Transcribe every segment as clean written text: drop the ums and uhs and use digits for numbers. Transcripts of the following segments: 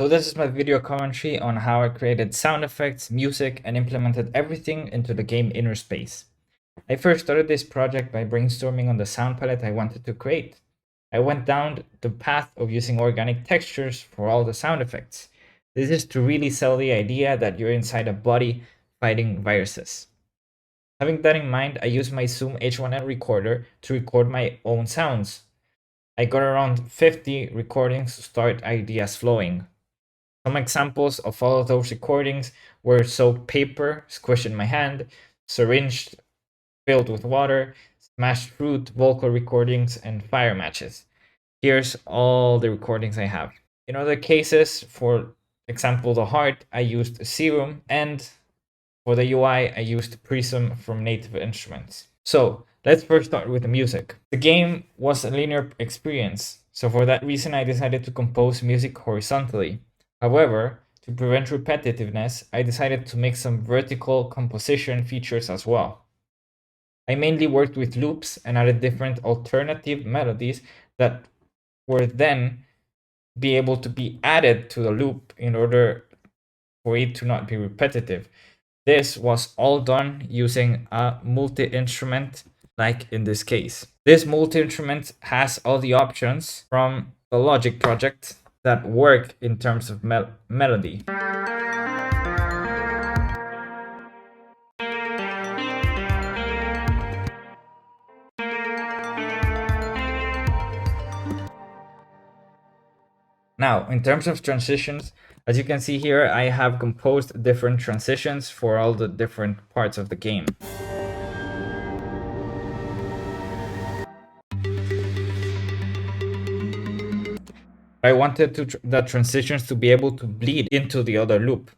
So this is my video commentary on how I created sound effects, music, and implemented everything into the game InnerSpace. I first started this project by brainstorming on the sound palette I wanted to create. I went down the path of using organic textures for all the sound effects. This is to really sell the idea that you're inside a body fighting viruses. Having that in mind, I used my Zoom H1N recorder to record my own sounds. I got around 50 recordings to start ideas flowing. Some examples of all of those recordings were soaked paper squished in my hand, syringe filled with water, smashed fruit, vocal recordings, and fire matches. Here's all the recordings I have. In other cases, for example, the heart, I used Serum, and for the UI, I used Prism from Native Instruments. So let's first start with the music. The game was a linear experience, so for that reason, I decided to compose music horizontally. However, to prevent repetitiveness, I decided to make some vertical composition features as well. I mainly worked with loops and added different alternative melodies that were then be able to be added to the loop in order for it to not be repetitive. This was all done using a multi-instrument, like in this case. This multi-instrument has all the options from the Logic project that work in terms of melody. Now, in terms of transitions, as you can see here, I have composed different transitions for all the different parts of the game. I wanted the transitions to be able to bleed into the other loop.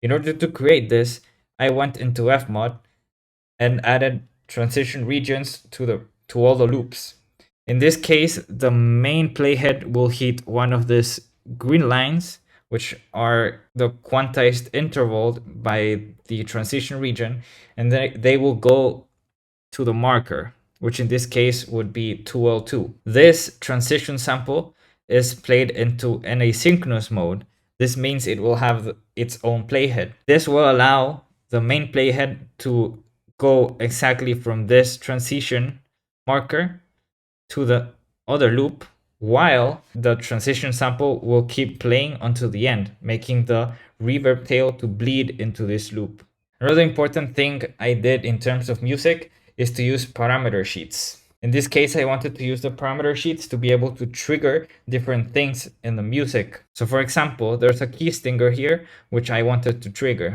In order to create this, I went into FMOD and added transition regions to all the loops. In this case, the main playhead will hit one of these green lines, which are the quantized interval by the transition region, and they will go to the marker, which in this case would be 2L2. This transition sample is played into an asynchronous mode. This means it will have its own playhead. This will allow the main playhead to go exactly from this transition marker to the other loop, while the transition sample will keep playing until the end, making the reverb tail to bleed into this loop. Another important thing I did in terms of music is to use parameter sheets. In this case, I wanted to use the parameter sheets to be able to trigger different things in the music. So for example, there's a key stinger here, which I wanted to trigger.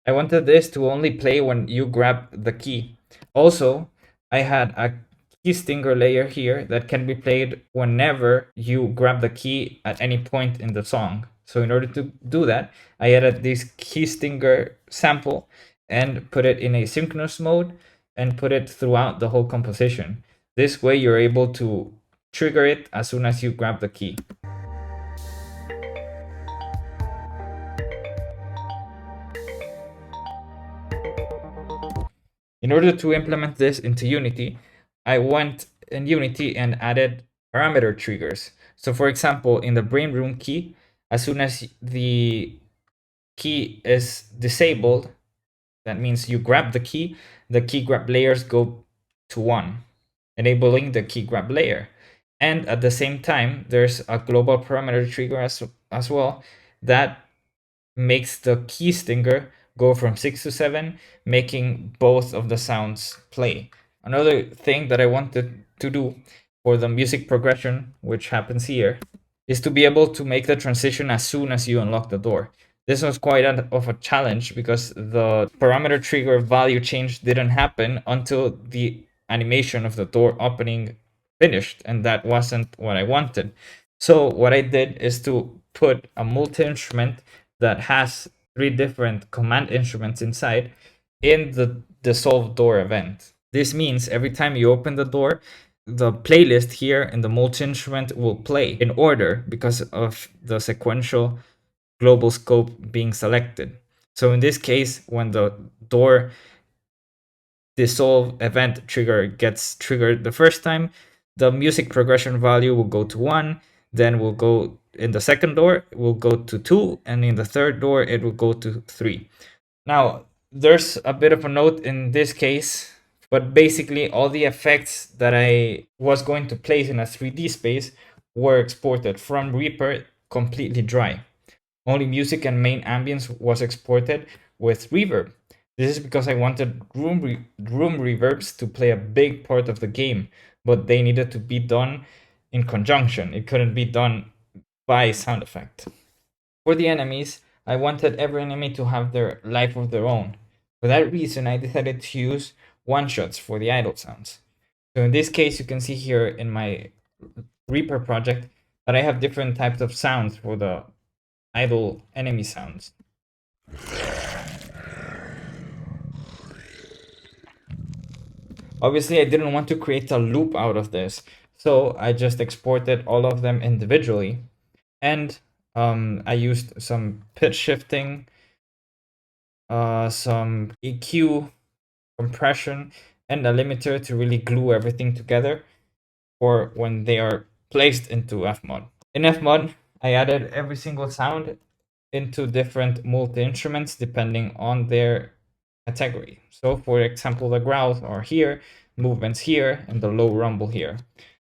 I wanted this to only play when you grab the key. Also, I had a key stinger layer here that can be played whenever you grab the key at any point in the song. So in order to do that, I added this key stinger sample and put it in asynchronous mode and put it throughout the whole composition. This way you're able to trigger it as soon as you grab the key. In order to implement this into Unity, I went in Unity and added parameter triggers. So for example, in the brain room key, as soon as the key is disabled, that means you grab the key grab layers go to 1, enabling the key grab layer. And at the same time, there's a global parameter trigger as well that makes the key stinger go from 6 to 7, making both of the sounds play. Another thing that I wanted to do for the music progression, which happens here, is to be able to make the transition as soon as you unlock the door. This was quite of a challenge because the parameter trigger value change didn't happen until the animation of the door opening finished, and that wasn't what I wanted. So what I did is to put a multi-instrument that has 3 different command instruments inside in the dissolve door event. This means every time you open the door, the playlist here in the multi-instrument will play in order because of the sequential global scope being selected. So in this case, when the door dissolve event trigger gets triggered the first time, the music progression value will go to 1, then will go in the second door, it will go to 2, and in the third door, it will go to 3. Now, there's a bit of a note in this case, but basically all the effects that I was going to place in a 3D space were exported from Reaper completely dry. Only music and main ambience was exported with reverb. This is because I wanted room reverbs to play a big part of the game, but they needed to be done in conjunction. It couldn't be done by sound effect. For the enemies, I wanted every enemy to have their life of their own. For that reason, I decided to use one-shots for the idle sounds. So in this case, you can see here in my Reaper project that I have different types of sounds for the idle enemy sounds. Obviously, I didn't want to create a loop out of this, so I just exported all of them individually. And I used some pitch shifting, some EQ, compression, and a limiter to really glue everything together for when they are placed into FMOD. In FMOD, I added every single sound into different multi-instruments depending on their category. So for example, the growls are here, movements here, and the low rumble here.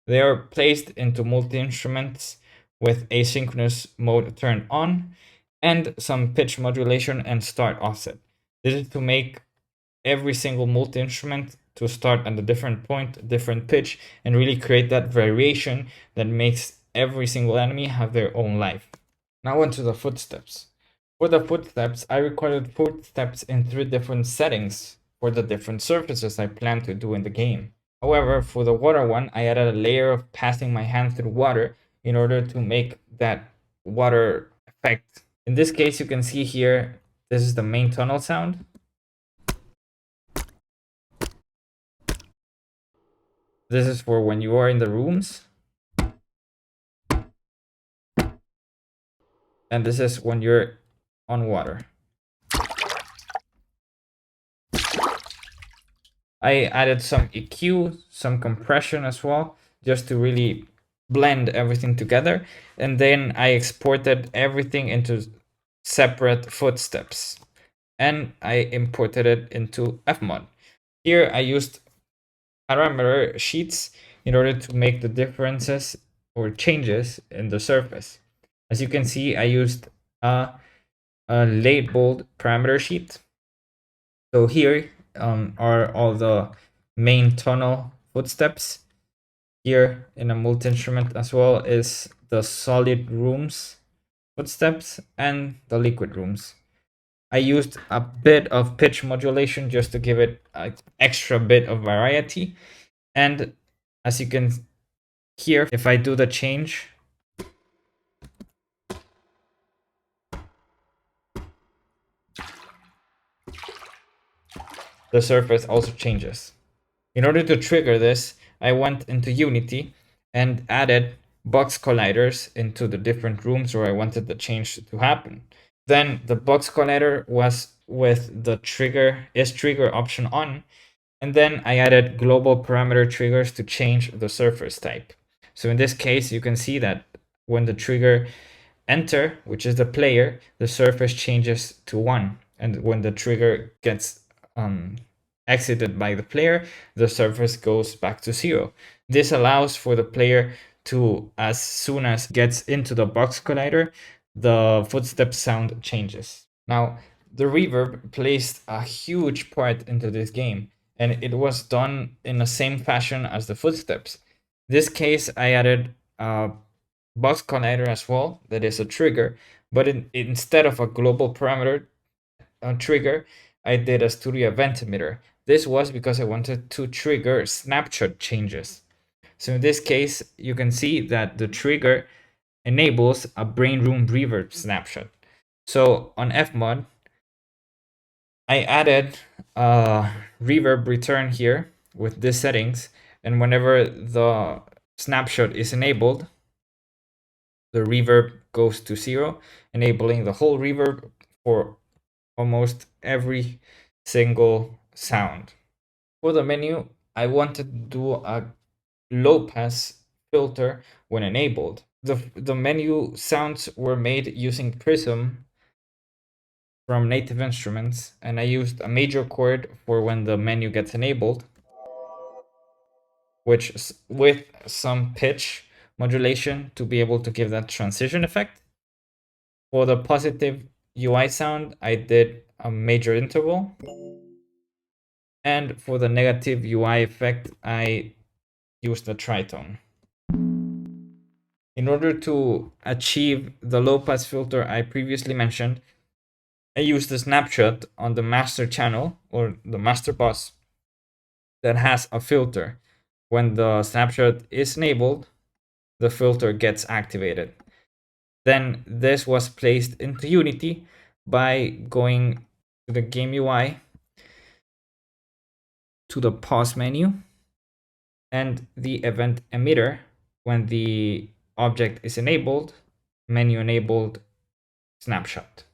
They are placed into multi-instruments with asynchronous mode turned on and some pitch modulation and start offset. This is to make every single multi-instrument to start at a different point, different pitch, and really create that variation that makes every single enemy have their own life. Now onto the footsteps. For the footsteps, I recorded footsteps in 3 different settings for the different surfaces I plan to do in the game. However, for the water one, I added a layer of passing my hand through water in order to make that water effect. In this case, you can see here, this is the main tunnel sound. This is for when you are in the rooms. And this is when you're on water. I added some EQ, some compression as well, just to really blend everything together. And then I exported everything into separate footsteps. And I imported it into FMOD. Here I used parameter sheets in order to make the differences or changes in the surface. As you can see, I used a labeled parameter sheet. So here are all the main tunnel footsteps. Here in a multi-instrument as well is the solid rooms footsteps and the liquid rooms. I used a bit of pitch modulation just to give it an extra bit of variety. And as you can hear, if I do the change, the surface also changes. In order to trigger this, I went into Unity and added box colliders into the different rooms where I wanted the change to happen. Then the box collider was with the trigger option on, and then I added global parameter triggers to change the surface type. So in this case, you can see that when the trigger enter, which is the player, the surface changes to 1. And when the trigger gets exited by the player, the surface goes back to 0. This allows for the player to, as soon as gets into the box collider, the footstep sound changes. Now, the reverb placed a huge part into this game, and it was done in the same fashion as the footsteps. In this case, I added a box collider as well, that is a trigger, but instead of a global parameter trigger, I did a studio event emitter. This was because I wanted to trigger snapshot changes. So in this case, you can see that the trigger enables a brain room reverb snapshot. So on FMOD, I added a reverb return here with these settings, and whenever the snapshot is enabled, the reverb goes to 0, enabling the whole reverb for almost every single sound. For the menu, I wanted to do a low pass filter when enabled. The menu sounds were made using Prism from Native Instruments, and I used a major chord for when the menu gets enabled, which with some pitch modulation to be able to give that transition effect. For the positive UI sound, I did a major interval. And for the negative UI effect, I used a tritone. In order to achieve the low pass filter I previously mentioned, I used a snapshot on the master channel or the master bus that has a filter. When the snapshot is enabled, the filter gets activated. Then this was placed into Unity by going to the game UI, to the pause menu, and the event emitter. When the object is enabled, menu enabled snapshot.